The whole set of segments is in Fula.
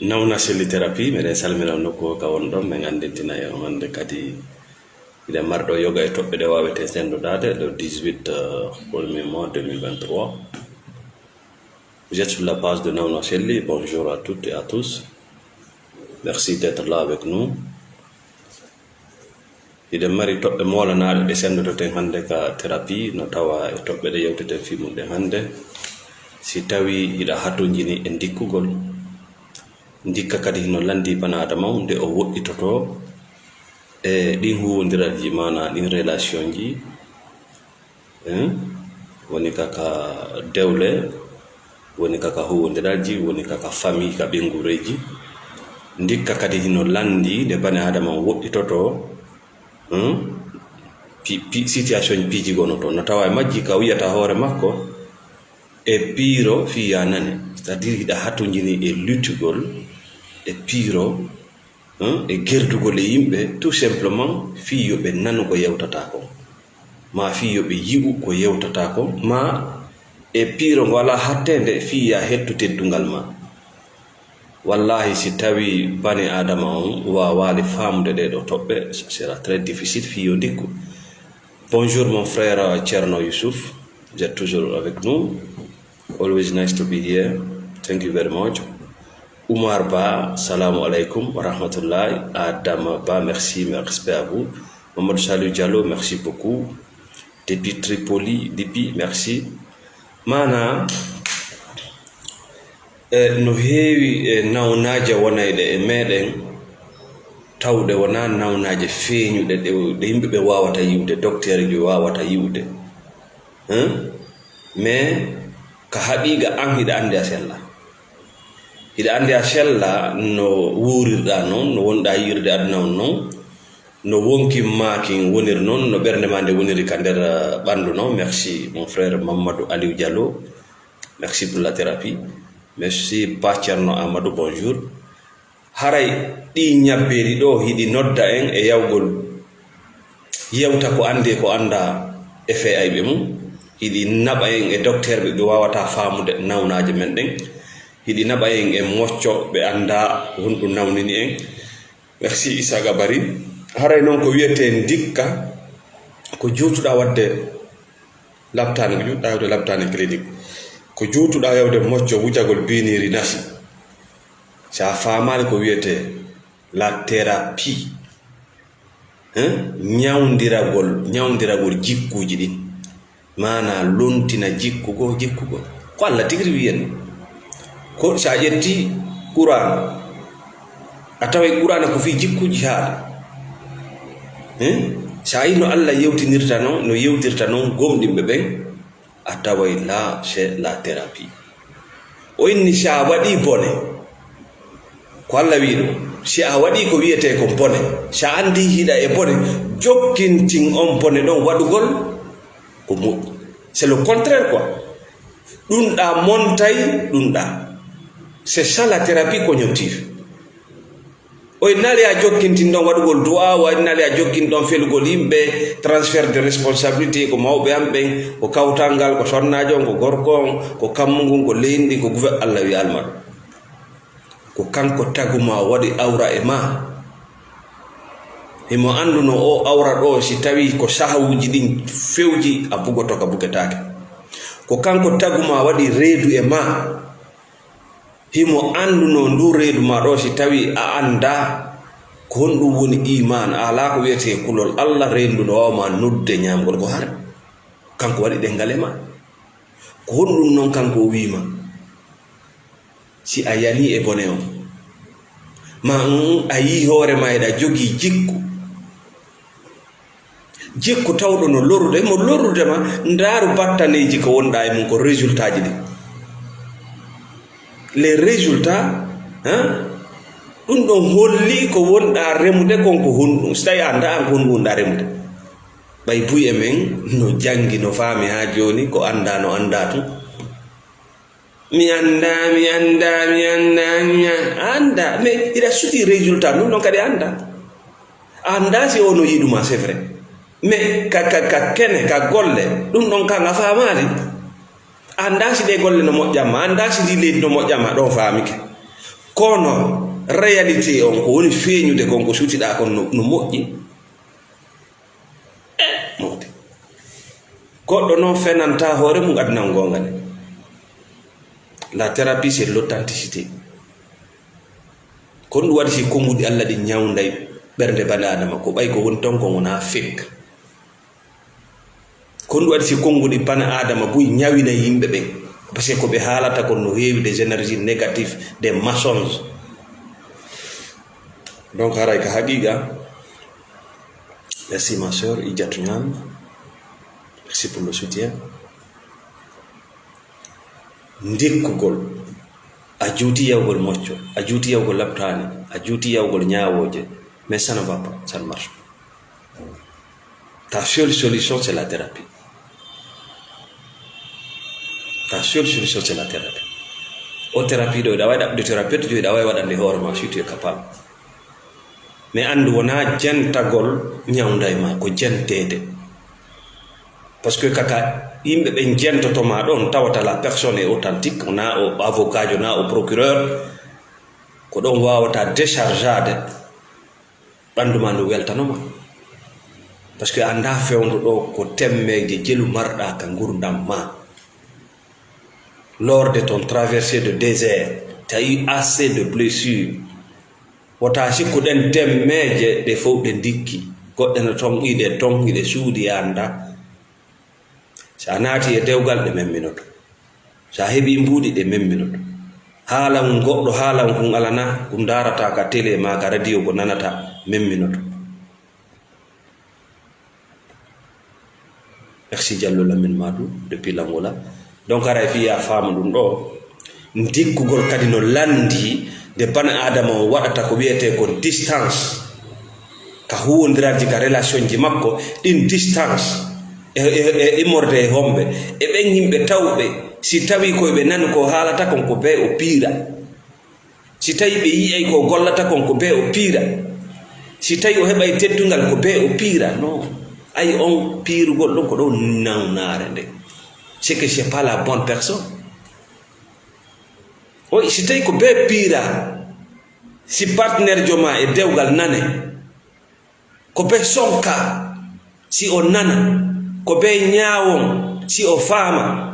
nawna selli thérapie meɗen salmina nokku ka won ɗon min andintina e hande kadi ide marɗo yoga e toɓɓe ɗe wawete sendoɗade le 18 premier mois 2023. Vous êtes sur la page de Nawna Selli. Bonjour à toutes et à tous. Merci d'être là avec nous. ide mari toɓɓe molanaɗe ɗe sendototen hande ka thérapie no tawa e toɓɓe ɗe yewteten fimuɗe hande si tawi hiɗa hatojini e dikkugol dikka kadi no landi bana adama nde o woɗɗitoto e ɗin huwodiralji mana ɗin relation ji woni kaka dewle, woni kaka huwodiralji, woni kaka famille ka ɓengureji, dikka kadi hino landi nde bani adama woɗɗitoto situation piiji gono to no tawa e majji ka wiyata hoore makko e piiro fiya nane, c'est à dire hiɗa hatojini e luttugol e piiro e gerdugol e yimɓe tout simplement fi yoɓe nanu ko yewtata ko, ma fi yoɓe yi'u ko yewtata ko, ma e piiro ngo wala hattede fiya hettu teddungal ma. Wallahi si tawi bani adama on wawali famude ɗeɗo toɓɓe, ça sera très difficile fiyo dikku. Bonjour mon frère Thierno Youssouf, vous êtes toujours avec nous. Always nice to be here. Thank you very much. Oumar Ba, salamu alaikum wa rahmatullahi. Adam Ba, merci, mes respects à vous. Mamadou Salou Diallo, merci beaucoup. Depuis Tripoli, depuis, merci. Mana no heewi nawnaje wonayɗe e meɗen tawde wona nawnaje feeñuɗe ɗe yimɓeɓe wawata yiwde, docteur ji wawata yiwde, mais ka haqiqa an hiɗa andi a sella, hiɗa andi a sella no wuurirɗa noon, no wonɗa yirde aduna on noon, no wonkimmaki woniri noon, no ɓernde ma nde woniri ka nder ɓandu noon. Merci mon frère Mamadou Aliou Diallo, merci pour la thérapie. Merci Thierno Amadou, bonjour. Haray ɗi ñabbeɗi ɗo hiɗi nodda en e yawgol yewta ko ande ko anda e fe'ayɓe mum, hiɗi naɓa en e docteur ɓe wawata famude nawnaje men ɗen, hiɗi naɓa en e mocco ɓe anda honɗum nawnini en. Merci Issa Gabari. Haray noon ko wiyete dikka ko juutuɗa wadde labtane, ko juutuɗa yawde labtane clinique, ko juutuɗa yawde mocco wujagol biniri nasi, sa famani ko wiyete la thérapie, ñawdiragol jikkuji ɗin, mana lontina jikkugo ko Allah tigri wiyen ko sa ƴetti Qur'an a tawai Qur'an ko fi jikkuji haala, sa yi no Allah yewtinirta noon, no yewtirta noon gomɗinɓe ɓen, a tawai là c'est la thérapie. O inni sa waɗi bone ko Allah wi ɗo, si a waɗi ko wiyete ko bone, sa andi hiɗa e bone, jokkintin on bone ɗon waɗugol ko moƴƴi. C'est le contraire quoi, ɗumɗa montay ɗumɗa, c'est ça la thérapie cognitive. O innali a jokkintin ɗon waɗugol du'a, o innali a jokkin ɗon felugol yimɓe, transfert de responsabilité ko mawɓe am ɓen, ko kawtal ngal, ko sonnajo on, ko gorko on, ko kammugun, ko leydi, ko guve. Allah wi alma ɗo ko kanko taguma waɗi awra e ma, himo anduno o awra ɗo si tawi ko sahawuji ɗin fewji a bugoto ka bugetake, ko kanko taguma waɗi reedu e ma, himo anduno ndu reedu ma ɗo si tawi a anda ko honɗum woni iman, ala ko wiyete kulol Allah renduno wawma nodde ñamgol ko har kanko waɗi ɗengal e ma, ko honɗum noon kanko wima si a yani e bone o, ma a yi hoore ma eɗa jogi jikku tawɗo no lorrude mo lorrude ma, ndaaru battaneji ko wonɗa e mum ko résultat ji ɗi, les résultats ɗum ɗon holli ko wonɗa remude konko honɗum, so tawi anda an ko honɗum wonɗa remude. ɓay buy e men no jangi no faami ha joni ko anda no anda tun, mi anda mais ira suti résultat ɗum ɗon kadi anda si ono yiɗuma c'est vrai, mais ka kene ka golle ɗum ɗon kan a famani, anda si de golle no moƴƴama anda si di leydi no moƴƴama ɗon famike kono réalité on ko woni feeñude kon ko sutiɗa kon no moƴƴi mawde goɗɗo noon fenanta hoore mum adnan gonga de la thérapie c'est l'authenticité kon ɗum waɗi si konngudi Allah ɗi ñawday ɓernde bani adama ko ɓay ko woni ton ko wona fek kon ɗum waɗi si konngudi bani adama boy ñawina yimɓe ɓen par ce que ko ɓe haalata kon no heewi des énergies négatives des mensonges. Donc haray ka haqiqa. Merci ma soeur Idiatou Niane, merci pour le soutien. Ndikkugol a juuti yawgol mocco a juuti yawgol labtani a juuti yawgol ñaawoje mais ça ne va pas, ça ne marche pas. Ta seule solution c'est la thérapie. Ta seule solution c'est la thérapie. O thérapie ɗo ɗa waɗa de thérapeute jo ɗa wawi waɗande hoorema si tu es capable. Mais andu wona jentagol ñawday ma ko jentede. Parce que kaka yimɓe ɓe jentotoma ɗon tawata la personne est authentique, na o avocat jo na o procureur ko ɗon wawata déchargeade ɓandu ma ndu weltanoma. Parce que anda fewndu ɗo ko temmeje jelu marɗa ka gurdam ma. Lors de ton traversée de désert, tu as eu assez de blessures. Wota sikkuɗen temmeje ɗe fof ɗe dikki goɗɗe no tongiɗe suudi anda. Sa naati e dewgal ɗe memminoto, sa heɓi mbuuɗi ɗe memminoto, haala mum goɗɗo haala mum kum alana kum darata ka télé ma ka radio ko nanata memminoto. Merci Diallo Lamine Madou depuis l'Angola. Donc ara fiya faamu ɗum ɗo dikkugol kadi no landi de bani adama o waɗata ko wiyete ko distance ka huwondirarji ka relation ji makko ɗin distance e immorde e homɓe e ɓen yimɓe tawɓe si tawi koyeɓe nani ko haalata kon ko be o piira, si tawi ɓe yiyay ko gollata kon ko be o piira, si tawi o heɓay teddungal ko be o piira. Non, ay on piirugol ɗon ko ɗo nawnare nde, c'est que c'est pas la bonne personne. O si tawi ko be piira, si partenaire joma e dewgal nane ko be sonka, si o nana ko be ñaawon, si o faama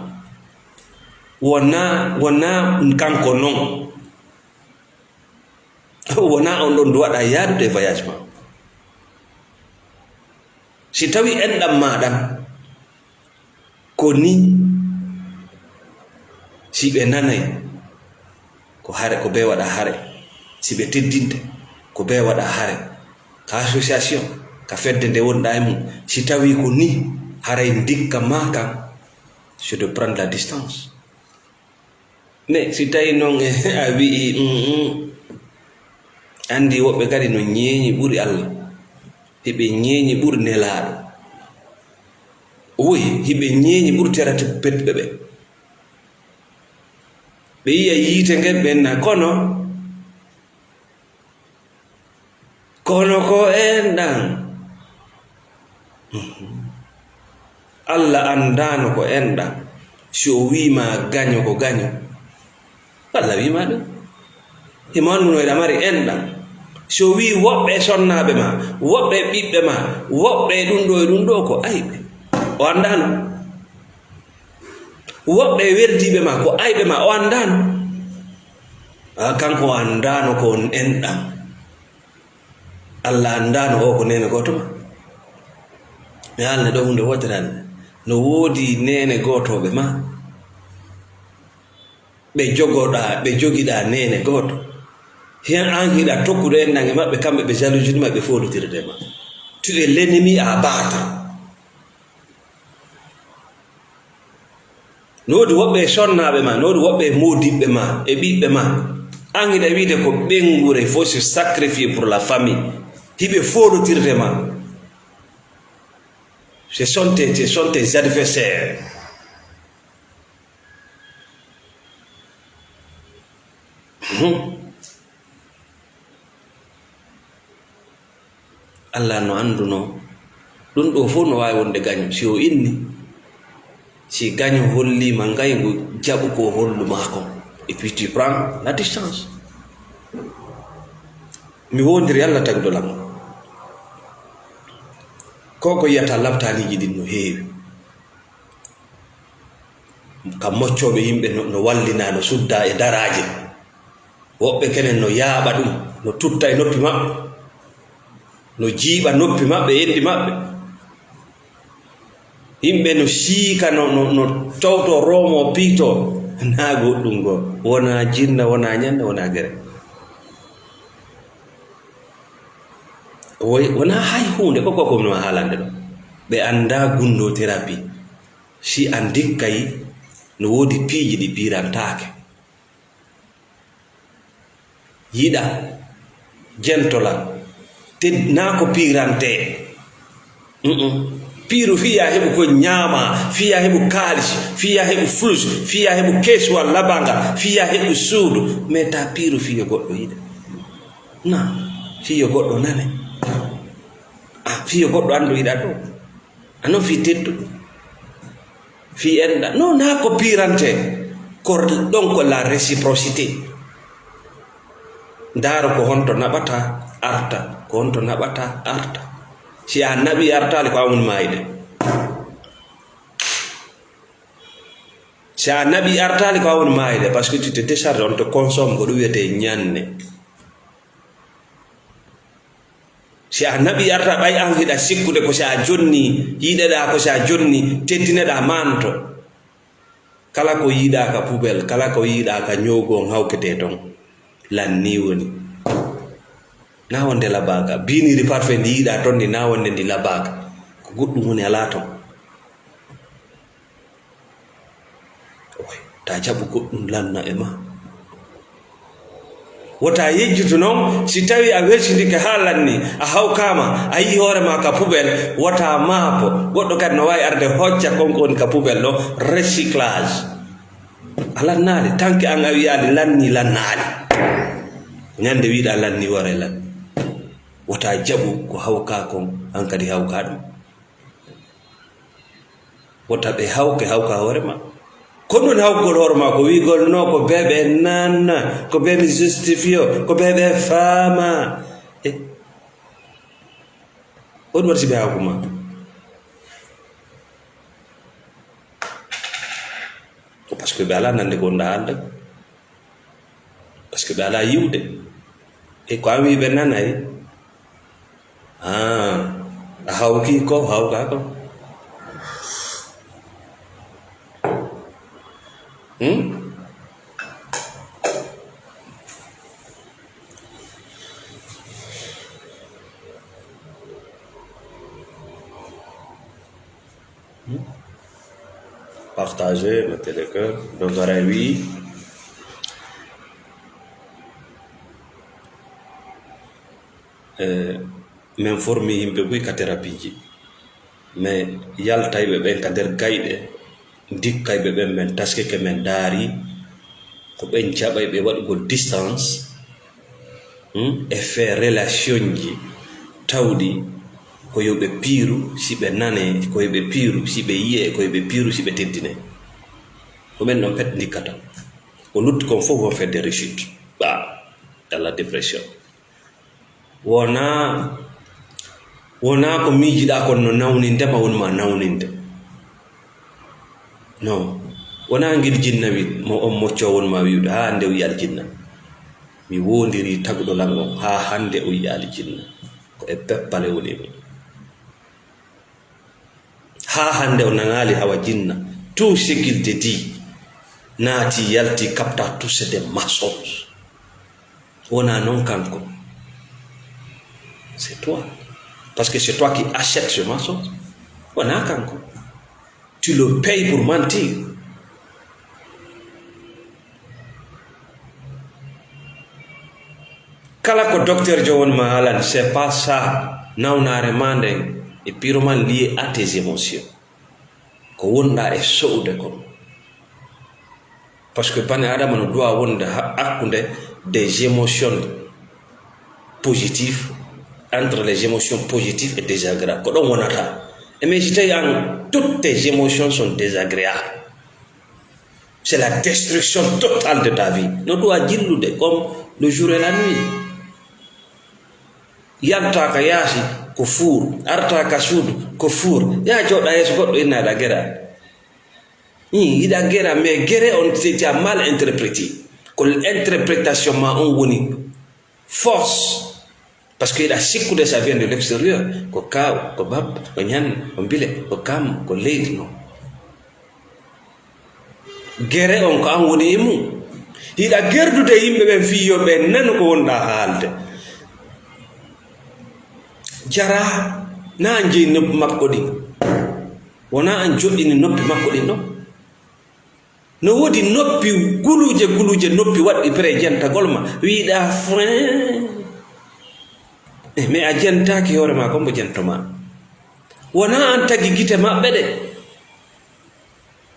wona kanko non, wona on ɗon waɗa yaadude voyage ma. Si tawi enɗam maɗam ko ni, si ɓe nanay ko hare ko be waɗa hare, si ɓe teddinte ko be waɗa hare, ka association ka fedde nde wonɗa e mum, si tawi ko ni haray dikka ma kam c'est de prendre la distance. Mais si tawi noon a wi'i andi woɓɓe kadi no ñeeñi ɓuri Allah, hiɓe ñeeñi ɓuri nelaɗo, oyi hiɓe ñeeñi ɓuri terate petɓe ɓe, ɓe yiya yiite ngel ɓenna kono ko enɗan Allah andano ko enɗan. Si o wima gaño ko gaño, Allah wima ɗum himo anduno eɗa mari enɗan. Si o wi woɓɓe sonnaɓe ma, woɓɓe ɓiɓɓe ma, woɓɓe ɗum ɗo e ɗum ɗo ko ayɓe, o andano. Woɓɓe werdiɓe ma ko ayɓe ma, o andano. Kanko o andano ko on enɗan. Allah andano o ko nene goto ma. Mi haalne ɗo hunde wotere no woodi nene gotoɓe ma ɓe jogiɗa nene goto, hen an hiɗa tokkude enɗan e maɓɓe, kamɓe ɓe jalousie maɓɓe folutirde ma. Tu es l'ennemi à battre. No woodi woɓɓe sonnaɓe ma, no woodi woɓɓe modiɓɓe ma e ɓiɓɓe ma, an hiɗa wiide ko ɓengure il faut se sacrifier pour la famille, hiɓe folutirde ma. Ce sont tes adversaires. Allah no anduno ɗum ɗo fof no wawi wonde gaño si o inni si gagne holli ma ngaygo jabu ko hollu mako et puis tu prends la distance. Mi wondiri Allah tagdo lam koko yata labtaliji din no heewi kam moccoɓe yimɓe no wallina no sudda e daraje woɓɓe kenen no yaaɓa ɗum no tutta e noppi maɓɓe no jiiɓa noppi maɓɓe yendi maɓɓe yimɓe no siika no tawto romo piito na goɗɗum go wona jinna wona ñande wona gere wona hay hunde koko komno haalande ɗo ɓe anda gundo thérapie si an dikkay no wodi piiji ɗi pirantake yiɗa jentola te na ko pirante piiru fiya heɓu ko ñaama fiya heɓu kaalis fiya heɓu flus fiya heɓu kesuwal labanga fiya heɓu suudu mais ta piiru fiyo goɗɗo yiɗa na fiyo goɗɗo nane fiyo goɗɗo andu yiɗa ɗo anon fi teddu fi enɗa non na ko pirante ko ɗon ko la réciprocité ndaaro ko honto naɓata arta ko honto naɓata arta si a naɓi artali ko amun mayde si a naɓi artali ko amun mayde parce que tu te décharges on te consomme ko ɗum wiyete ñanne si a naɓi arta ɓay an hiɗa sikkude ko si a jonni yiɗeɗa ko si a jonni teddineɗa manto kala ko yiɗa ka poubelle kala ko yiɗa ka ñogon hawkete ton lanni woni na wonde labaga biniri parfait ndi yiɗa ton ndi na wonde ndi labaga ko goɗɗum woni ala ton ta jaɓu goɗɗum lanna e ma wota yejjutu noon si tawi a weltidike ha lanni a hawkama a yi hoorema ka poubelle wota maapo goɗɗo kadi no wawi arde hocca konko woni ka poubelle ɗo recyclage a lannali tanke an a wiyali lanni lannali ñande wiɗa lanni wara lanni wota jaɓu ko hawka kon an kadi hawka ɗum wota ɓe hawka hoorema ko ɗum hawgol hoorema ko wigol no ko beɓe nanna ko beɓe justifio ko beɓe faama on warti ɓe hawkuma par ce que ɓe ala nande gonɗa anda par ce que ɓe ala yiwde e ko an wi ɓe nanay a hawki ko hawka ko Partagez, mettez le cœur. Donc, oui. M'informe yimɓe ɓuy ka thérapie ji mais yaltayɓe ɓen ka nder gayɗe dikkayɓe ɓen men taskeke men daari ko ɓen jaɓay ɓe waɗugol distance e fait relation ji tawɗi ko yoɓe piiru si ɓe nane ko yoɓe piiru si ɓe yiye ko yoɓe piiru si ɓe teddine ko ɓen ɗon pet dikkata ko lutti kon fof vont faire des rechutes dans la dépression wona ko miijiɗa kon no nawnindema wonma nawninde non wona guiɗi jinna wi mo on mocco wonma wiwde ha hande o yi aljinna mi wondiri tagɗo lan on ha hande o yi aljinna ko e peppale woni ɗum ha hande o nangali hawa jinna tout ce qu'il te dit naati yalti capta tout c'est des mensonges wona non kanko c'est toi parce que c'est toi qui achètes ce mensonge wona kanko tu le payes pour mentir kala ko docteur jo wonma haalani c'est pas ça nawnare ma nden e purement lié à tes émotions ko wonɗa e so'ude kon parce que bani adama no doit wonde hakkude des émotions positives entre les émotions positives et désagréables ko ɗon wonata Mais si toutes tes émotions sont désagréables, c'est la destruction totale de ta vie. Nous doit dire comme le jour et la nuit. Yanta ka yasi ko fur, arta ka sud ko fur. Ya joda yes goddo ina da guerre. Ida guerre, mais guerre on s'était mal interprété. Que l'interprétation ma on woni force. Parce que la sikku de ça vient de l'extérieur. Ko kaw, ko bab, ko nyan, ko bile, ko kam, ko leydi no. Guerre on ko an woni emu. Ida gerdude yimbe ben fiyo ben nan ko wonda haalde. Jara na anje noppi makko ɗin wona an joɗɗini noppi makko ɗin ɗo no wodi noppi guluje noppi waɗɗi pré jantagol ma wiɗa frein mais a jantaki hoore ma kombo jantoma wona an tagi gite maɓɓe ɗe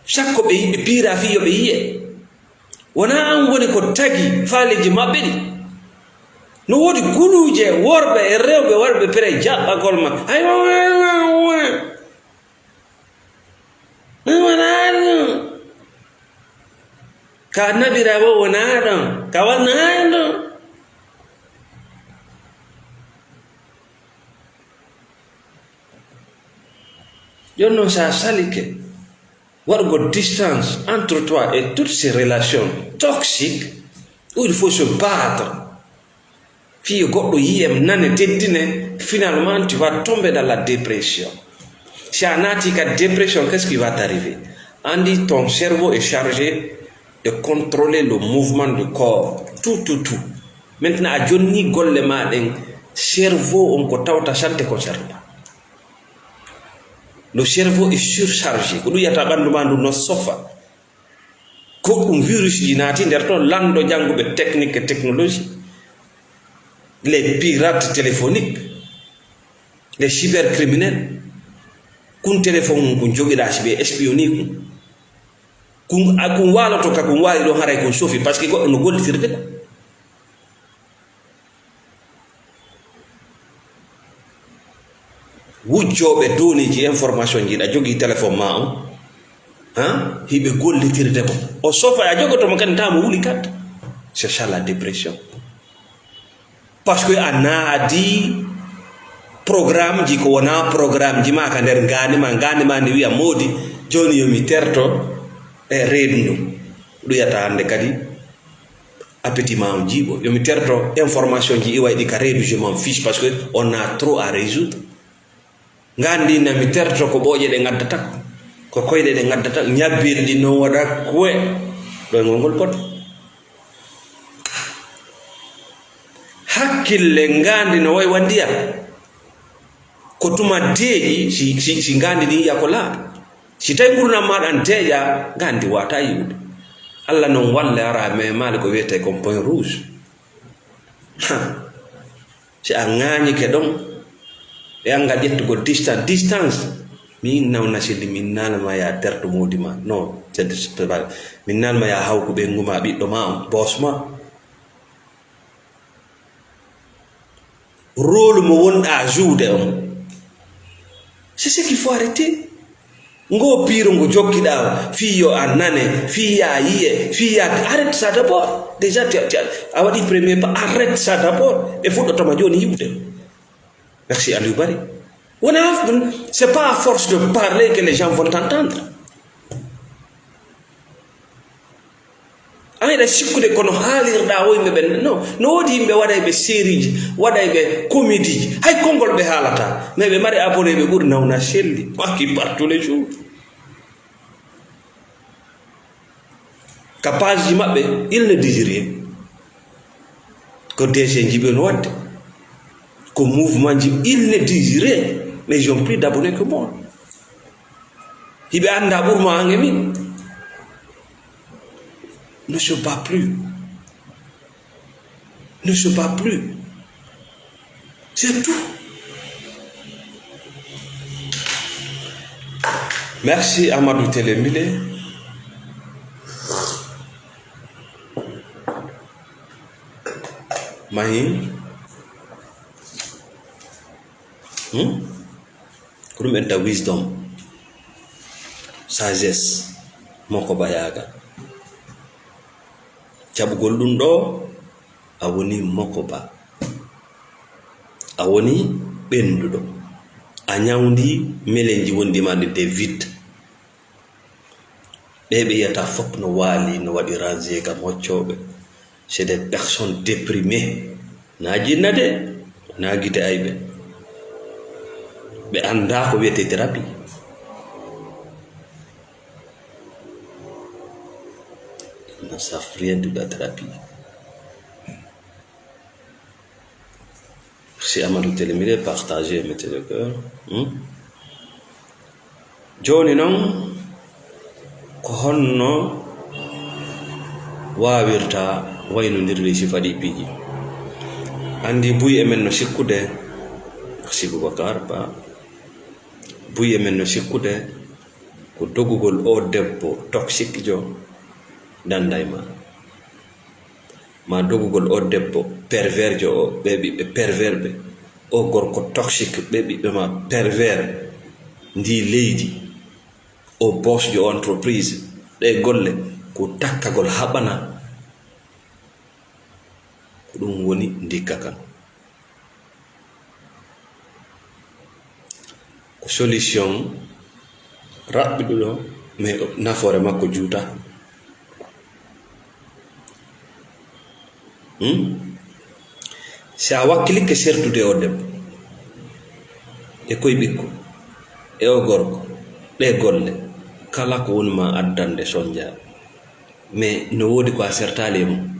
sakko ɓe yiɓe piira fiyo ɓe yiye wona an woni ko tagi faaleji maɓɓe ɗi no wodi guluje worɓe e rewɓe warɓe pere jaɓɓagol ma ay wona ka naɓira bo wona ɗon ka wona ɗon jonnon sa salike waɗugo distance entre toi et toutes ces relations toxiques où il faut se battre. Fille goɗɗo yiyem nane teddine, finalement tu vas tomber dans la dépression. Si on a dit que dépression, qu'est-ce qui va t'arriver? On dit ton cerveau est chargé de contrôler le mouvement du corps, tout. Maintenant a jonni golle maɗen cerveau on ko tawta sante ko cerba. Le cerveau est surchargé. Ko ɗum yata ɓandu ma ndu no sofa. Ko ɗum virus ji naati nder ton lando janguɓe technique et technologie. Les pirates téléphoniques, les cybercriminels, kun téléphone kun jogiɗa si ɓe espionné kun waloto ka kun wawi ɗon haray kun sofi par ce que goɗɗo no gollitirde ko wujjoɓe doniji information jiɗa jogui téléphone ma on hiɓe gollitirde ko o sofa a jogotomo kadi tamo wuli kadda. C'est ça la dépression. Parce que a di programme ji ko wona programme ji ma ka nder ngani ma ni wiya modi joni yomi terto e reedu ndu ɗum yata hande kadi appétit ma on jiiɓo yomi terto information ji iwayɗi ka reedu je m'en fiche parce que on a trop à résoudre. Ngandi na mi terto ko ɓooƴe ɗe ngaddata ko koyɗe ɗe ngaddata ñabbirɗi no waɗa kuwe ɗo ngol pot hakkille ngandi no way wandiya ko tuma deeƴi si ngandi ɗi yiya ko laaɓi si tawi ɓurnam maɗa deeƴa ngandi wata yiwde. Allah non walle ara memade ko wiyete comme point rouge. Si a ŋañike ɗon e anga ƴettugo distance min nawna silli min nanama ya terto modi ma non min nanma ya hawko ɓe nguma ɓiɗɗo ma on boss ma rôle mo wonɗa joude on. C'est ce qu'il faut arrêter. Ngo piro ngo jokkiɗa fiyo a nane fiya yiye fiya arrête ça d'abord. Déjà a waɗi premier pas, arrête ça d'abord e fuɗɗotoma joni yiwde. Merci Aliou Barry. C'est pas à force de parler que les gens vont t'entendre. Ayiɗa sikkude kono haalirɗa woyɓe ɓen non no woodi yimɓe waɗayɓe série ji waɗayɓe comédie ji hay konngol ɓe haalata mais ɓe mari abonné ɓe ɓuri nawna selli makki par tous les jours. Ka page ji maɓɓe il ne disent rien ko DG jiɓe no wadde ko mouvement ji il ne disent rien mais ils ont plus d'abonnés que moi hiɓe anda ɓurma ange min. Ne se bat plus. Ne se bat plus. C'est tout. Merci Amadou Télémilé. Mahim. ko ɗum enta wisdom, sagesse moko bayaga. Jaɓugol ɗum ɗo a woni moko ba, a woni ɓenduɗo, a ñawdi melenji wondi ma de vide. Ɓe ɓe yiyata fop no waali no waɗi rangé kam hoccoɓe, c'est des personnes déprimées, na jinna de na gite ayɓe, ɓe anda ko wiyete thérapie. Ils ne savent rien de la thérapie. Merci Amadou Télémire, partagez, mettez le cœur. Joni non ko honno wawirta waynodirde sifaɗi piiji. Andi buy emen no sikkude, merci Boubacar Ba, buy emen no sikkude ko dogugol o debbo toxique jo danday ma dogugol o debbo pervers jo o ɓe ɓiɓɓe pervers ɓe, o gorko toxique ɓe ɓiɓɓe ma pervers ndi leydi, o boss jo entreprise ɗe golle ko takkagol haɓana, ko ɗum woni ndikka kan. Ko solution raɓɓiɗuɗo mais nafoore makko juuta. Si a wakkilikke sertude o debbo e koye ɓikko e o gorko ɗe golle, kala ko woni ma addande sonja, mais no woodi ko a sertali e mum,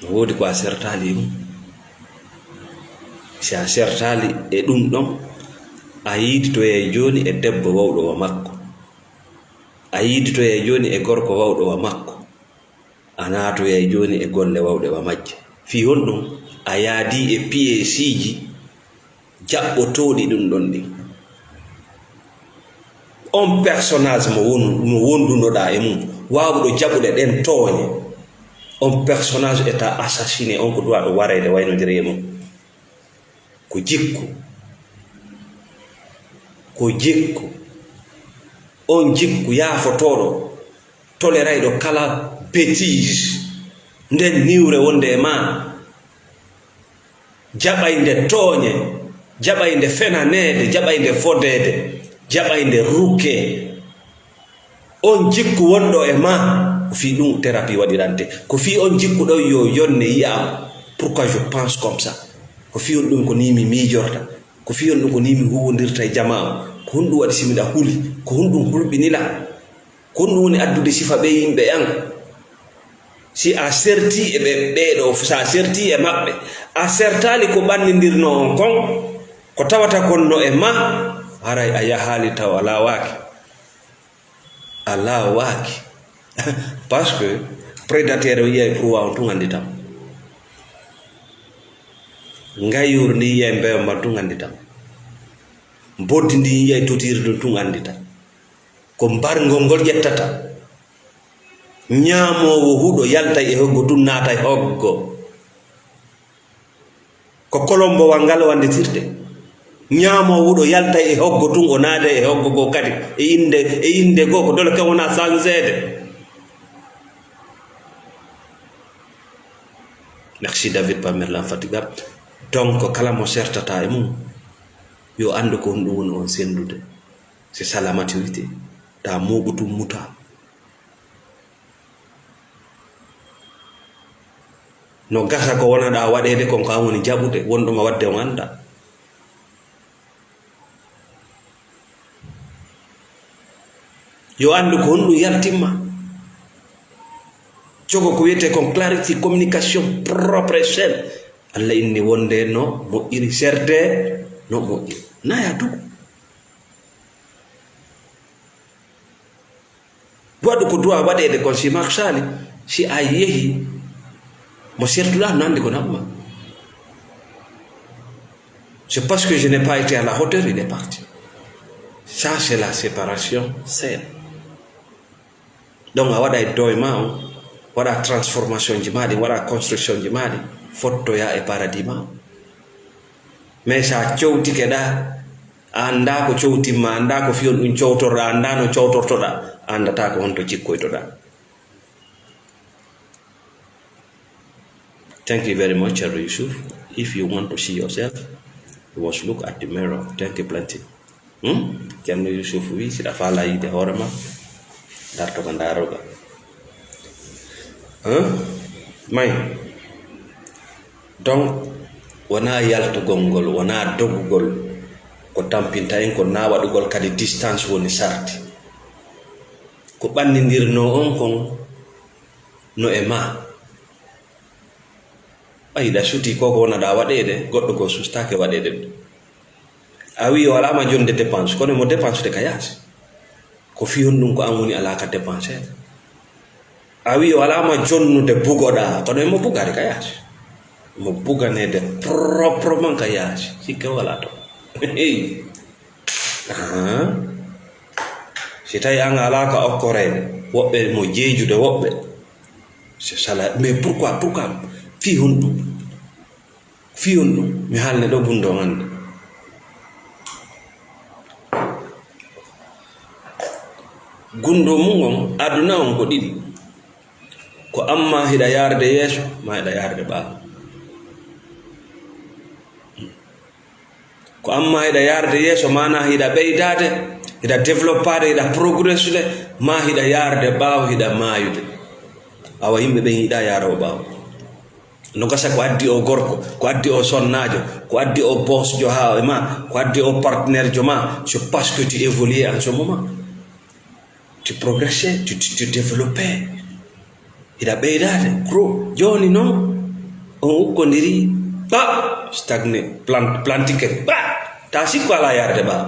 no woodi ko a sertali e mum. Si a sertali e ɗum ɗon, a yiiditoye joni e debbo wawɗo wa makko, a yiiditoye joni e gorko wawɗo wa makko, a naatoye joni e golle wawɗe wa majje. Fi hon ɗum a yaadi e piyeesiji jaɓɓotoɗi ɗum ɗon ɗi. On personnage mo wondunoɗa e mum wawɗo jaɓuɗe ɗen tooñe, on personnage état assassiné, on ko duwaɗo warede waynodiri e mum. Ko jikku, ko jikku, on jikku yaafotoɗo tolerayɗo kala bêtise nden niwre wonde e ma, jaɓayde tooñe, jaɓayde fenanede, jaɓayde fodede, jaɓayde rukke, on jikku wonɗo e ma, ko fi ɗum thérapie waɗirante. Ko fi on jikku ɗon yo yonne yiya pourquoi je pense comme ça, ko fi on ɗum ko ni mi miijorta, ko fi on ɗum ko ni mi huwodirta e jama, ko honɗum waɗi simiɗa huli, ko honɗum hulɓinila, ko honɗum woni addude sifa ɓe yimɓe yan. Si a serti e ɓe ɓeɗo, so a serti e maɓɓe, a sertali ko ɓannidirno on kon, ko tawata konno e ma, haray a yahali taw ala waaki, ala waaki. Parce que prédateur yiyay pour waw tun anditam, ngayur ndi yiyay mbewma tun anditam, boddi ndi yiyay totirde tun anditam, ko mbargol ngol ƴettata. Ñaamowo huɗo yalta e hoggo tun naata e hoggo, ko kolombowal ngal wanditirde. Ñaamowo huɗo yalta e hoggo tun o naata e hoggo go kadi e inde goo ko dole kan wona sansede. Merci David Pamer l'infatigable. Donc kala mo sertata e mum yo andu ko ɗum woni on sendude, c'est ça la maturité. Ta moɓu tum muta, no gasa ko wonaɗa waɗede kon ka woni jaɓude wonɗoma wadde o anda. Yo andu ko honɗum yaltimma, jogo ko wiyete kon clarity communication propre et saine. Allah inni wonde no moƴƴiri, serde no moƴƴiri, naya dugu waɗu ko duwa waɗede kon. Si mak sali si a yehi mo sertuɗa no andi ko naɓma, c'est parce que je n'ai pas été à la hauteur, il est parti. Ça c'est la séparation saine. Donc a waɗa e doye ma o, waɗa transformation ji maɗi, waɗa construction ji maɗi, fottoya e paradis ma. mais sa cowti keɗa anda ko cowtimma, anda ko fiyon ɗum cowtorɗa, anda no cowtortoɗa, andata ko honto cikkoytoɗa. Thank you very much, Elder Yusuf. If you want to see yourself, you must look at the mirror. Thank you plenty. Elder Yusuf wi siɗa fala yide hoorema darto ko ndaroga. May donc wona yaltugol ngol, wona dogugol ko tampinta en, ko na waɗugol kadi distance woni sarti, ko ɓannidirno on kon no e ma. Ɓayiɗa suti koko wonaɗa waɗede, goɗɗo ko sustake waɗede ɗum. A wi walama jonde dépense, kono mo dépense de ka yaasi, ko fiyon ɗum ko an woni ala ka dépense. A wi walama jonnude bugoɗa, kono mo bugade ka yaasi, mo buganede proprement ka yaasi, sikke wala to. Si tawi an ala ka okkorede, woɓɓe mo jeejude woɓɓe, c'est ça. Mais pourquoi fiyon ɗum mi haalne ɗo bundo hande. Gundo mum on aduna on ko ɗiɗi, ko amma hiɗa yarde yeeso, ma hiɗa yarde ɓaawo. Ko amma hiɗa yarde yeeso, mana hiɗa ɓeydade, hiɗa développade, hiɗa progressude, ma hiɗa yarde ɓaawo, hiɗa maayude. Awa yimɓe ɓen yiɗa yarawo ɓaawo. No gasa ko addi o gorko, ko addi o sonnajo, ko addi o bossjo ha e ma, ko addi o partenaire jo ma, c'est parce que tu évoluais en ce moment. Tu progressais, tu développais. Hiɗa ɓeydade gros. Joni noon on ukkodiri stagné, plantike ta sikku ala yarde ɓaawo,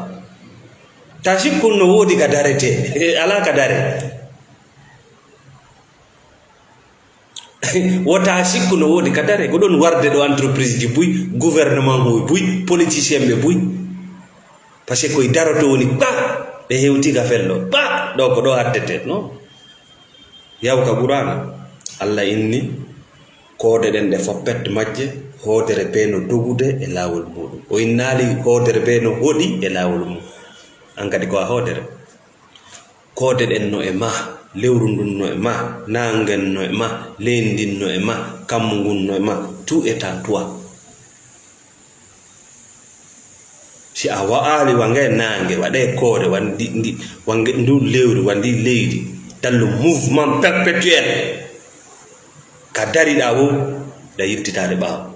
ta sikku no woodi ka darete ala ka dare. Wota sikku no woodi ka dare, ko ɗon warde ɗo entreprise ji buy, gouvernement o buy, politicien ɓe buy, par ce que koye daroto woni ɓe hewti ka fello ɗo ko ɗo haddete. Non, yaw ka ɓurana. Allah inni koode ɗen ɗe foppet majje, hoodere be no dogude e laawol muɗum. O innaali hoodere be no hoɗi e laawol mum. An kadi ko a hoodere, koode ɗen no e ma, lewru ndun no e ma, nangen no e ma, leyndin no e ma, kammu ngun no e ma, tout est à toi. Si a wa'ali wange nange, waɗe koode wange ndu lewru, wandi leydi, dans le mouvement perpétuel ka dariɗa wo da yittitade ɓaawo.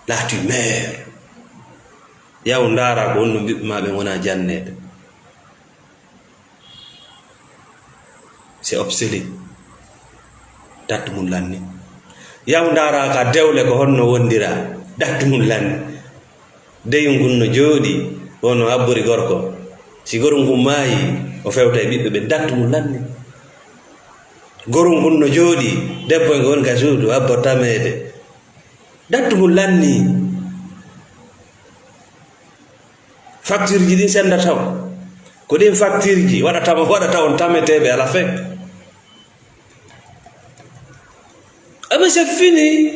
Là tu meurs. Yaw ndara ko wonno ɓiɓɓe ma ɓe wona jannede. C'est obsolète. Dattu mum lanni. Yaw ndara ka dewle ko honno wondira, dattu mum lanni. Deyu ngun no jooɗi wono abbori gorko, si goru ngun maayi o fewta e ɓiɓɓe ɓe, dattu mum lanni. Goru ngun no jooɗi, debbo e woni ka suudu abbo tamede, dattu mum lanni. Facture ji ɗin senda taw, ko ɗin facture ji waɗata on tameteɓe à la fin. Mais c'est fini.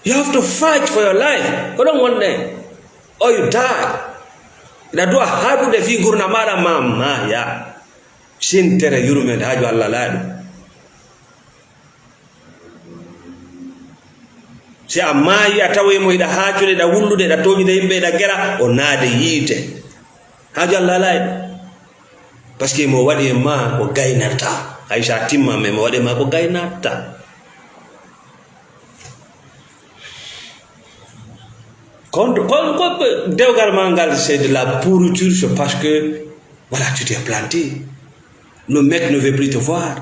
You have to fight for your life. Ko ɗon wonɗe, or you die. Ina duwa haɗude fi gurna maɗa mamma ya sintere yurmede haaju Allah laaɗi. Si a maayi a tawoymo iɗa haajude, ɗa wullude, ɗa toñude yimɓe, ɗa gera, o naade yiite haaju Allah laaɗi. Par ce que mo waɗi e ma ko gaynata, hay sa timma mais mo waɗi ma ko gaynata. Dewgal mangal c'est de la pourriture, c'est parce que voilà, tu t'es planté. Le mec ne veut plus te voir.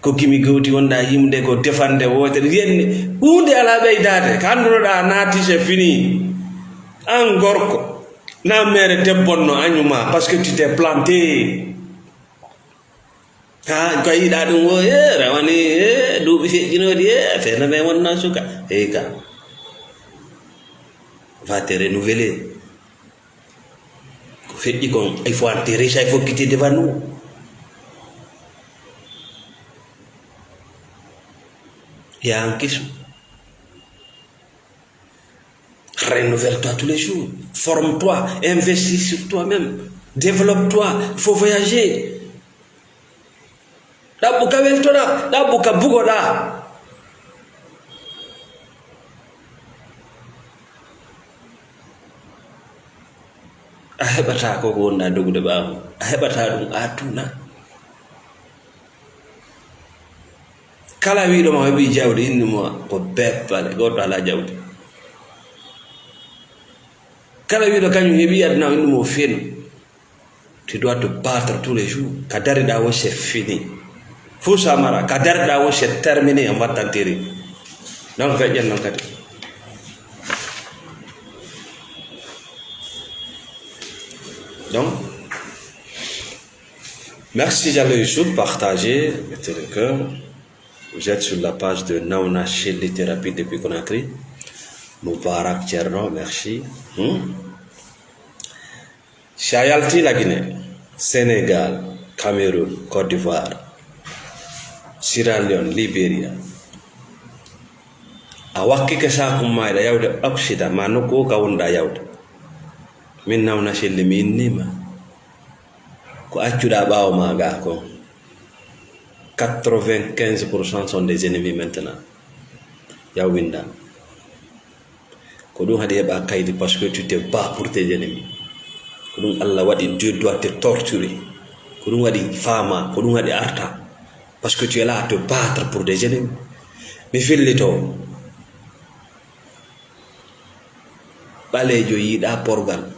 Ko kimi goti wonda yimde ko defande wotere yenni hunde ala ɓeydade ka andunoɗa naati c'est fini. An gorko na mere debbonno añuma parce que tu t'es planté. Ha ko yiɗa ɗum o rawani duuɓi feƴƴinodi fena me wonna suka ka va te renouveler. Il faut enterrer ça, il faut quitter devant nous. Il y a un question. Renouvelle-toi tous les jours. Forme-toi, investis sur toi-même. Développe-toi, il faut voyager. Dabuka weltoda, dabuka bugoda. A heɓata ko wonna dogude ɓaawo, a heɓata ɗum atuna. Kala wiɗo ma heɓi jawdi indi mo ko beppale, goɗɗo ala jawdi. Kala wiɗo kañum heɓi aduna indi mo feno. Tu dois te battre tous les jours. Ka dariɗa wo c'est fini. Fou samara, ka dariɗa wo c'est terminé en wattantiri. Donc feƴƴen noon kadi. Donc, merci Diallo Youssouf, partagez, mettez le cœur. Vous êtes sur la page de Naouna Chelli Thérapie depuis Conakry. Moubarak Tcherno, merci. Chayalti la Guinée, Sénégal, Cameroun, Côte d'Ivoire, Sierra Leone, Libéria. A wakki ke sakumayɗa yawde Occident ma nokku o ka wonɗa yawde. Min Naouna Chelli mi innima ko accuɗa ɓaawo ma ga ko 95% sont des ennemis maintenant. Yaw winda ko ɗum haɗi heɓa kaydi parce que tu te bats pour tes ennemis. Ko ɗum Allah waɗi Dieu doit te torturer. Ko ɗum waɗi fama, ko ɗum waɗi arta parce que tu es là à te battre pour des ennemis. Mi fillito ɓalejo yiɗa porgal.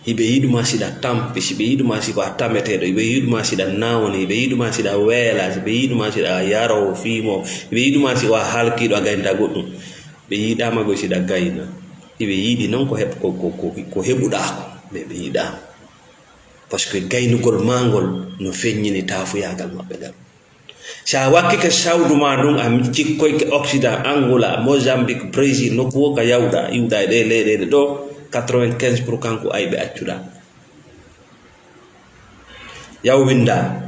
Ibe yiɗuma siɗa tampi, siɓe yiɗuma siɗa a tameteɗo, iɓe yiɗuma siɗa nawni, iɓe yiɗuma siɗa weela, iɓe yiɗuma siɗa yarowo fiimo, iɓe yiɗuma siɗa halkiɗo a gaynda goɗɗum. Ɓe yiɗama go siɗa gayna. Iɓe yiɗi noon ko heɓuɗako, mais ɓe yiɗama parce que gaynugol mangol no feññini tafuyagal maɓɓe ngal. Sa wakkike sawduma ɗum a cikkoyke Occident, Angola, Mozambique, Brésil, nokku wo ka yawɗa iwɗa e ɗe leyɗele ɗo 95% kanko ayɓe accuɗa. Yaw winda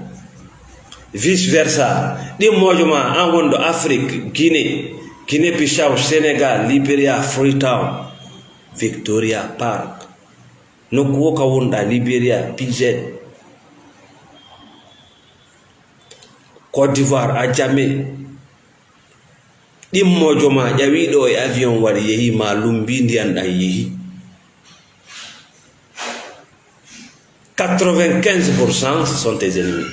vice versa ɗimmojo ma an wonɗo Afrique, Guinée Bissau, Sénégal, Libéria, Freetown, Victoria Park, nokku wo ka wonɗa Libéria, PZ, Côte d'Ivoire, Adjamé. Ɗimmojo ma ƴawiɗo e avion waɗi yehi ma lumbi ndiyan ɗan yehi 95% ce sont tes ennemis.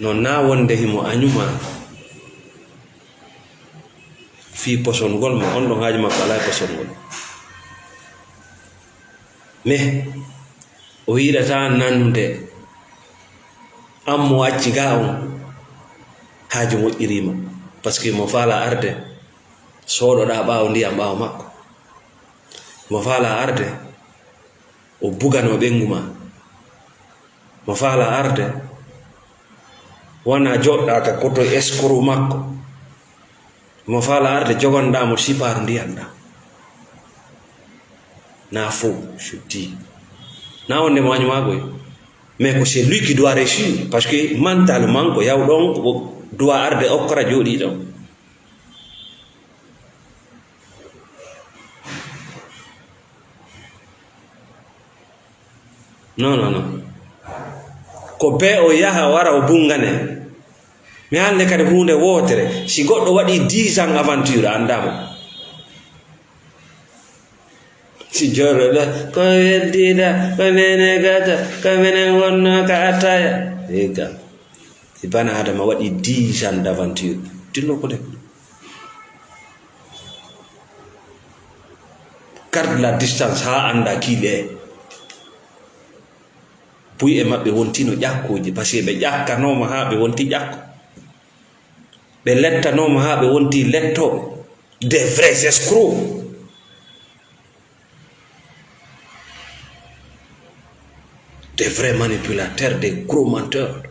Non na wonde himo añuma fi posongol ma on ɗon haaji makko ala posongol, mais o yiɗata nannude an mo acci ga on haaji moƴƴirima parce que mo faala arde sooɗoɗa ɓaawo ndiyam ɓaawo makko, mo faala arde o bugano ɓengu ma, mo faala arde wona joɗɗa ka koto escroc makko, mo faala arde jogonɗa mo sipar ndiyam ɗa. Na faux, je dis na wonde mo añumagoy, mais que c'est lui qui doit réussir parce que mentalement ko yaw ɗon ko doit arde okkora jooɗi ɗon. Non ko be o yaha wara o bungane. Mi hande kadi hunde wotere si goɗɗo waɗi 10 ans aventure andama si joloɗo ko weldida ko mene gata ko mene wonno ka attaya ega si bana adama waɗi 10 ans d'aventure dillo ko de garde la distance ha anda kile puy e maɓɓe wontino ƴakkoji par ce que ɓe ƴakkanoma ha ɓe wonti ƴakko, ɓe lettanoma ha ɓe wonti lettoɓe, des vrais escrocs. Des vrais manipulateurs, des gros menteurs.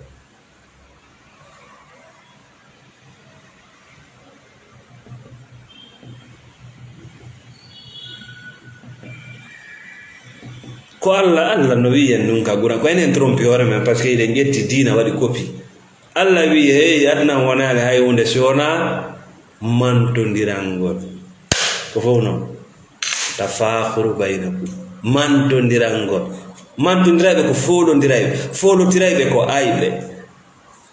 Ko Allah no wiyen ɗum ka gura ko enen trompi hoore men par ce que eɗen ƴetti diina waɗi copie. Allah wi hey adna wonale hay hunde si wona mantondirangol ko fof noon tafakhuru baynakum mantondirangol mantondiraɓe ko foɗodirayɓe ko ayɓe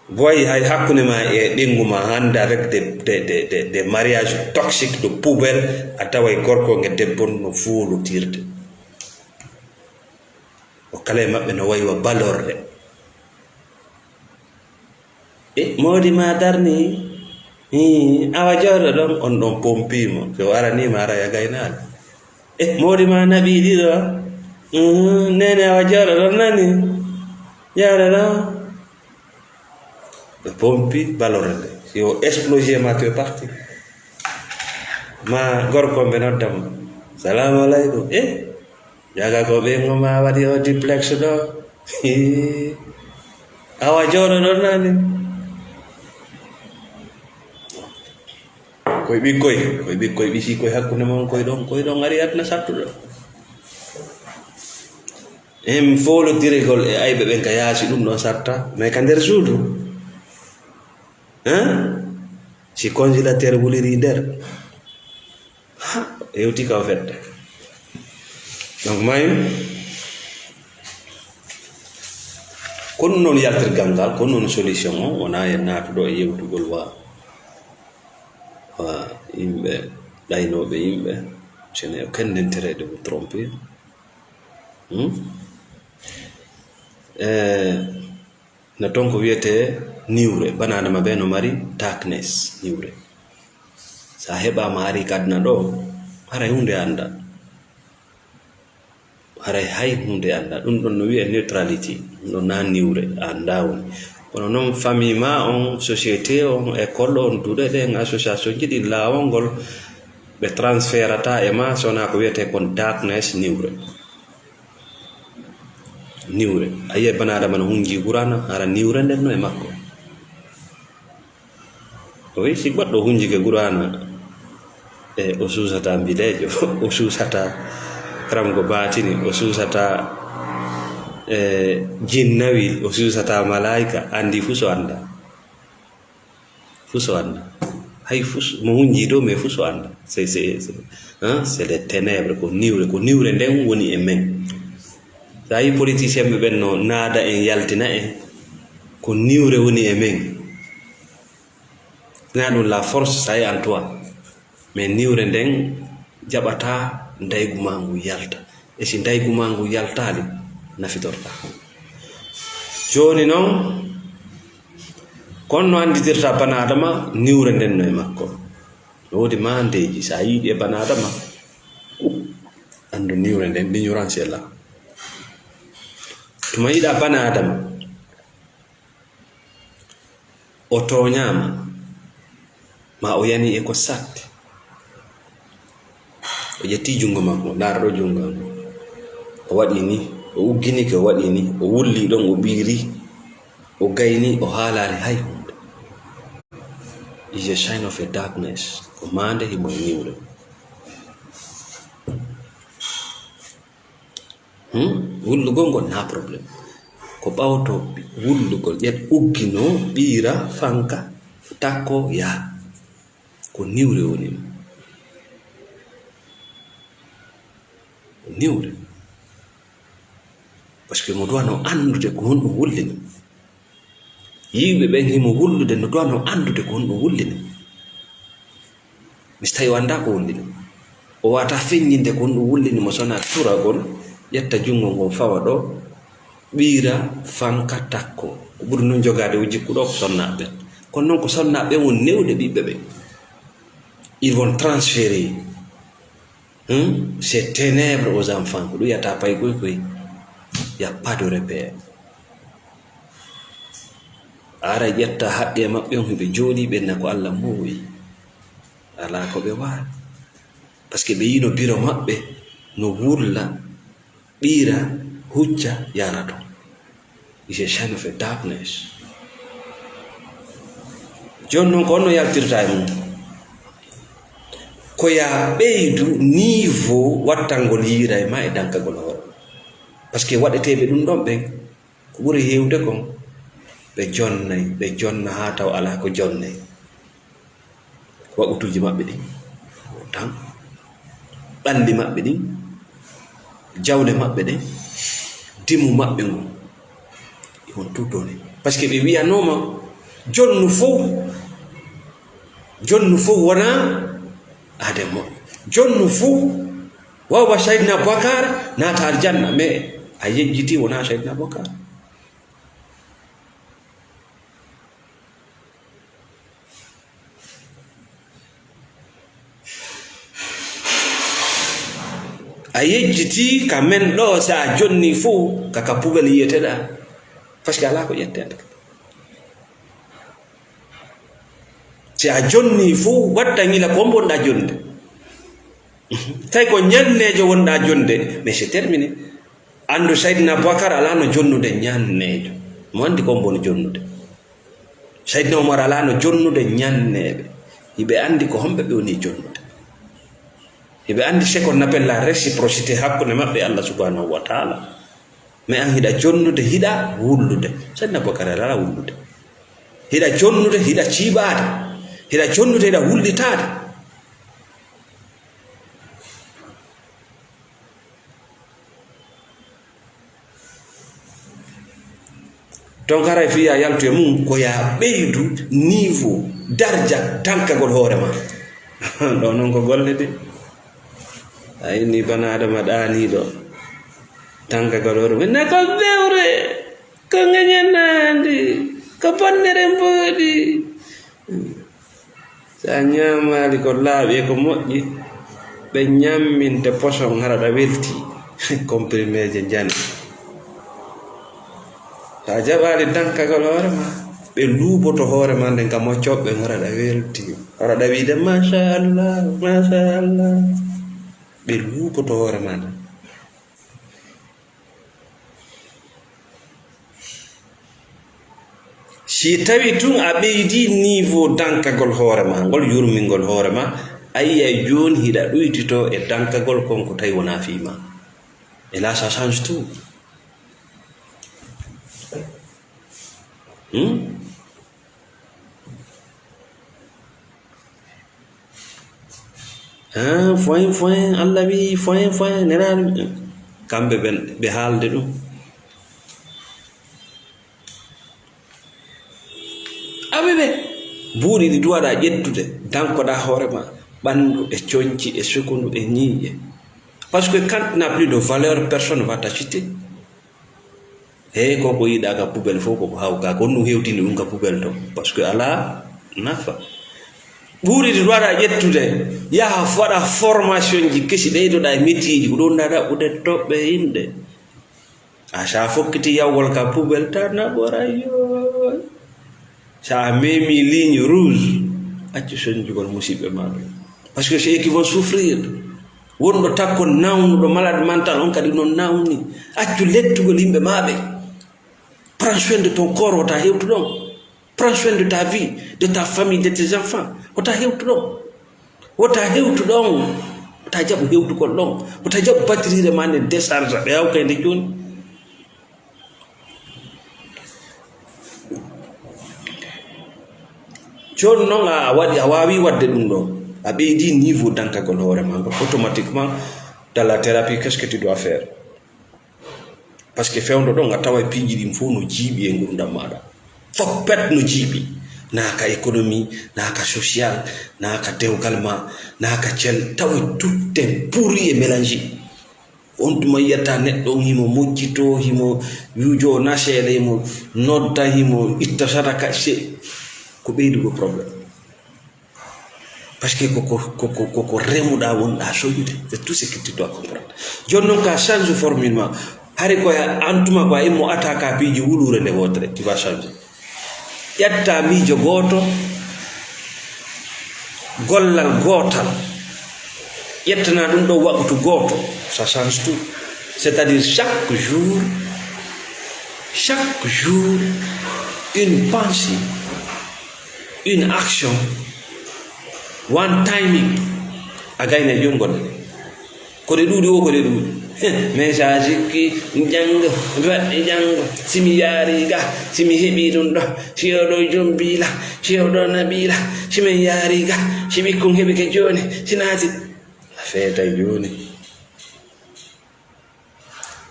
boyi hay hakkunde ma e ɗengu ma hande avec des mariages toxiques de poubelle a taway gorko nge debbon no foolotirde o kala e maɓɓe no wayiwa balorde modi ma darni awa jawɗo ɗon on ɗon pompimo so aranima ara ya gaynade modi ma naɓi ɗiɗo nene awa jawɗo ɗon nani yawɗo ɗon ɓe pompi balorde nde si o explosé ma to e parti ma gorko ɓe noddama salamu aleykum jaga ko ɓe goma waɗi o duplex ɗo awa jawɗo ɗon nani koye ɓikkoye ɓisi koye hakkunde mon koye ɗon ari adna sattuɗo folodirgol e ayɓe ɓen ka yaasi ɗum ɗon satta mais ka nder suudu si congélateur wuliri nder hewti ka o fedde donc mayi kono noon yaltirgal ngal kono noon solution o wona e natuɗo e yewtugol wa yimɓe ɗaynoɓe yimɓe sene o kendenterede ko trompé no ton ko wiyete niwre banadama ɓe no mari darkness niwre sa heɓama ari kadna ɗo haray hunde anda haray hay hunde anda ɗum ɗon no wiye neutralité ɗum ɗon na niwre anda woni kono noon famille ma on société on école on duuɗe ɗen association jiɗi laawol ngol ɓe transférata e ma sona ko wiyete kon darkness niwre a yiye banadama no hunji gurana hara niwre nden no e makko oui si goɗɗo hunjike gurana o suusata mbilejo o suusata karamgo batini o suusata jinnawi o suusata malaika andi fu so anda hay fu mo hunji ɗo mais fu so anda c'est les ténèbres ko niwre nden woni e men sa yi politicien ɓe ɓen no naada en yaltina en ko niwre woni e men na ɗum la force sa yi en toi mais niwre nden jaɓata ndaygu ma ngu yalta e si ndaygu ma ngu yaltali nafitorta joni noon kono no anditirta banadama niwre nden no e makko no wodi mandeji sa yiiɗi e banadama andu niwre nden l'ignorance est là tuma yiɗa banadama o toñama ma o yani e ko satti o ƴetti jungo makko ndaara ɗo jungo o waɗi ni o ugginike o waɗi ni o wulli ɗon o ɓiiri o gayni o haalali hay hunde is a sign of a darkness ko mande himo e niwre wullugol ngol na probléme ko ɓawto wullugol ƴet uggino ɓiira fanka takko yaa ko niwre woni niwre par ce que mo duwano andude ko honɗum wullini yiɓe ɓen himo wullude no duwano andude ko honɗum wullini mis tawi o anda ko wullini o wata feññinde ko honɗum wullini mo sona turagol ƴetta jungo ngon fawa ɗo ɓiira fanka takko ko ɓuri noon jogade o jikkuɗo ko sonnaɓe kono noon ko sonnaɓe won newɗe ɓiɓɓe ɓe ils vont transférer ces ténèbres aux enfants ko ɗum yata pay koy y a pas de repère ara ƴetta haqqe maɓɓe on hiɓe jooɗi ɓenna ko Allah mowi ala ko ɓe wawi par ce que ɓe yino biro maɓɓe no wulla ɓiira hucca yara ton is a sign of a darkness joni noon ko onno yaltirta e mum ko ya ɓeydu niveau wattangol yiira e ma e dankagol hoore par ce que waɗeteɓe ɗum ɗon ɓen ko ɓuri hewde kon ɓe jonna ha taw ala ko jonnayi waɓutuji maɓɓe ɗin tan ɓalli maɓɓe ɗin jawle maɓɓe ɗen dimu maɓɓe ngon hon tutone par ce que ɓe wiyanoma jonnu fof wona ademo jonnu fof wawba Saydina Bakar naata aljanna mais a yejjiti wona Saydina Bakar a yejjiti ka men ɗo so a jonni fof kaka pugal yiyeteɗa par ce que ala ko ƴettede si a jonni fof watta gila ko bonɗa jonde tawi ko ñannejo wonɗa jonde mais c'est terminé andu Saydina Bakar ala no jonnude ñannejo mo andi ko bon jonnude Saydina Omar ala no jonnude ñanneɓe yiɓe andi ko homɓe ɓe woni jonnude yiɓe andi ce qu'on appelle la réciprocité hakkude maɓɓe Allah subhanahu wa taala mais an hiɗa jonnude hiɗa wullude Saydina Bakar ala wullude hiɗa jonnude hiɗa ciiɓade hiɗa jonnude hiɗa wullitade donc haray fiya yaltu e mum ko ya ɓeydu niveau darja tankagol hoorema ɗo noon ko golle de a inni bana adama ɗaniɗo tankagol hoorema na ko ɓewre ko gañanandi ko bonnere mboɗi sa ñamali ko laaɓi e ko moƴƴi ɓe ñamminte poson haraɗa welti comprimé je jani sa jaɓali dankagol hoorema ɓe luuboto hoorema nden kam moccoɓɓe haraɗa welti haraɗa wiide machallah ɓe luuboto hoorema nden si tawi tun a ɓeydi niveau dankagol hoorema ngol yurmingol hoorema a yiya joni hiɗa ɗoytito e dankagol konko tawi wona fima et là ça change tout foin Allah wi foin neraɗo kamɓe ɓe haalde ɗum aɓeɓe buuɗi ɗi duwaɗa ƴettude dankoɗa hoorema ɓandu e coñci e sukundu e ñiiƴe parce que quand tu n'as plus de valeur personne va t'acheter koko yiɗa ka poubelle fof koko hawka ko nu hewtini ɗum ka poubelle to parce que ala nafa ɓuuri ɗi duwaɗa ƴettude yaha waɗa formation ji kesi ɓeydoɗa e métier ji ko ɗon daɗa ɓude toɓɓe yimɓe a sa fokkiti yawgol ka poubelle ta naɓora yo sa memi ligne rouge accu soñjugol musidɓe maɗo par ce que c'est qui vont souffrir wonɗo takko nawnuɗo malade mental on kadi noon nawni accu lettugol yimɓe maɓe prends soin de ton corps wota hewtu ɗon prends soin de ta vie de ta famille de tes enfants wota hewtu ɗon wota hewtu ɗon wota jaɓu hewtugol ɗon wota jaɓu batterie ma nde décharge ɓe hawka nde joni joni noon a waɗi a wawi wadde ɗum ɗo a ɓeydi niveau dankagol hoorema ngol automatiquement dans la thérapie qu'est ce que tu dois faire parce que fewndo ɗon a tawa piiji ɗin fof no jiiɓi e gurdam maɗa fof pet no jiiɓi naka économie naka social naka dewgal ma naka cel tawa tout est pourri et mélangé on tuma yiyata neɗɗo on himo moƴƴito himo wiujo naseele himo nodda himo itta sadaka ko ɓeydugo probléme parce que koko remuɗa wonɗa soñude c'est tout ce que tu dois comprendre joni noon ka change formule ma hari koye antuma ko a immo attaque piiji wulure nde wotere tu vas changer ƴetta miijo gooto gollal gootal ƴettana ɗum ɗo waɓtu gooto ça change tout c'est à dire chaque jour une pensée une action one timing a gayna jongol ko de ɗuuɗi o ko de ɗuuɗi message ki jango wadde jango simi yaari ga simi heɓi ɗum ɗo siyoɗo jombila siyoɗo nabila simin yaari ga si ɓikkon heɓi ke joni sinati a feeta joni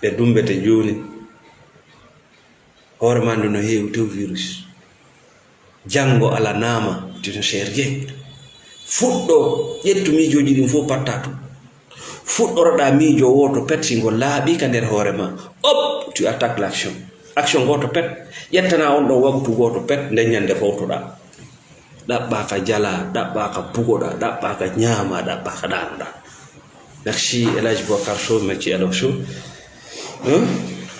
ɓe dumbete joni hoore ma ndu no heewi tew virus jango ala nama tino sérieux fuɗɗo ƴettu miijoji ɗin fof patta to fuɗɗoroɗa miijo woto pet singo laaɓi ka nder hoore ma op tu attaque l'action action goto pet ƴettana on ɗo waktu goto pet nde ñande fowtoɗa ɗaɓɓa ka jala ɗaɓɓa ka pugoɗa ɗaɓɓa ka ñaama ɗaɓɓa ka ɗanoɗa. Merci El Hadji Boubacar Sow, merci Elo Sow.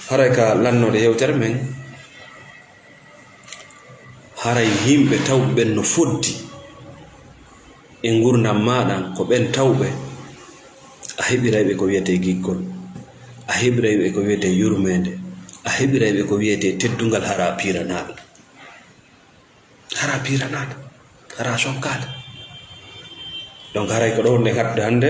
Haray ka lannode yewtere men haray yimɓe tawɓe ɓen no foddi e gurdam maɗan ko ɓen tawɓe a heɓirayɓe ko wiyete giggol, a heɓirayɓe ko wiyete yurmede, a heɓirayɓe ko wiyete teddungal hara piranaɗo, hara sonkade. Donc haray ko ɗo nde hadde hande,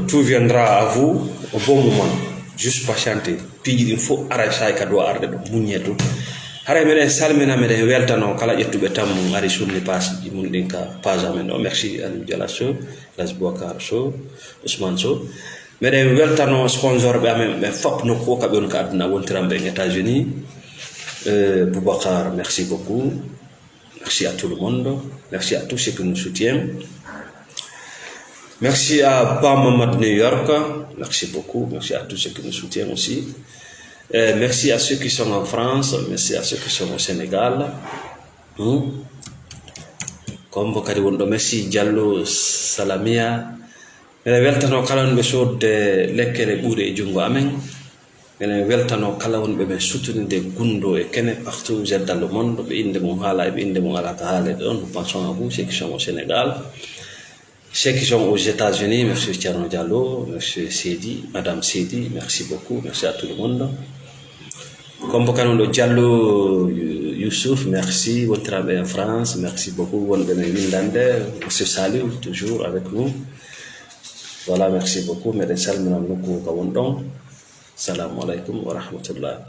tout viendra à vous au bon moment, juste patienter. Piiji ɗin fof ara say ka dow arde ɗo muñe ɗum. Haray meɗen salmina meɗen weltano kala ƴettuɓe tammu ari sunni pasji mum ɗin ka page amen o. Merci Aliou Diala Sow, El Hadji Boubacar Sow, Ousmane Sow. Meɗen weltano sponsor ɓe amen ɓe fop nokku o kaɓe on ka aduna wontiranɓe en États-Unis. Boubacar, merci beaucoup. Merci à tout le monde. Merci à tous ceux qui nous soutiennent. Merci à Bamamad New York. Merci beaucoup. Merci à tous ceux qui nous soutiennent aussi. Merci à ceux qui sont en France. Merci à ceux qui sont au Sénégal. Comme Bokari Wondo, merci Diallo Salamia. Mene weltano kala wonɓe sodde lekkere ɓuure e jungo amen. Mene weltano kala wonɓe ɓe soutenide gundo e kene partout vous êtes dans le monde. Ɓe inde mum haala e ɓe inde mum ala ka haale ɗon. Nous pensons à vous, ceux qui sont au Sénégal. Ceux qui sont aux États-Unis, merci Thierno Diallo, monsieur Sedi, madame Sedi, merci beaucoup, merci à tout le monde. Comme Bokano Diallo Youssouf, merci. Wontiraɓe en France, merci beaucoup. Wonɓe men windande, monsieur Saliou, toujours avec nous. Voilà, merci beaucoup. Meɗen salminan nokku ka won ɗon. Assalamu alaikum wa rahmatullah.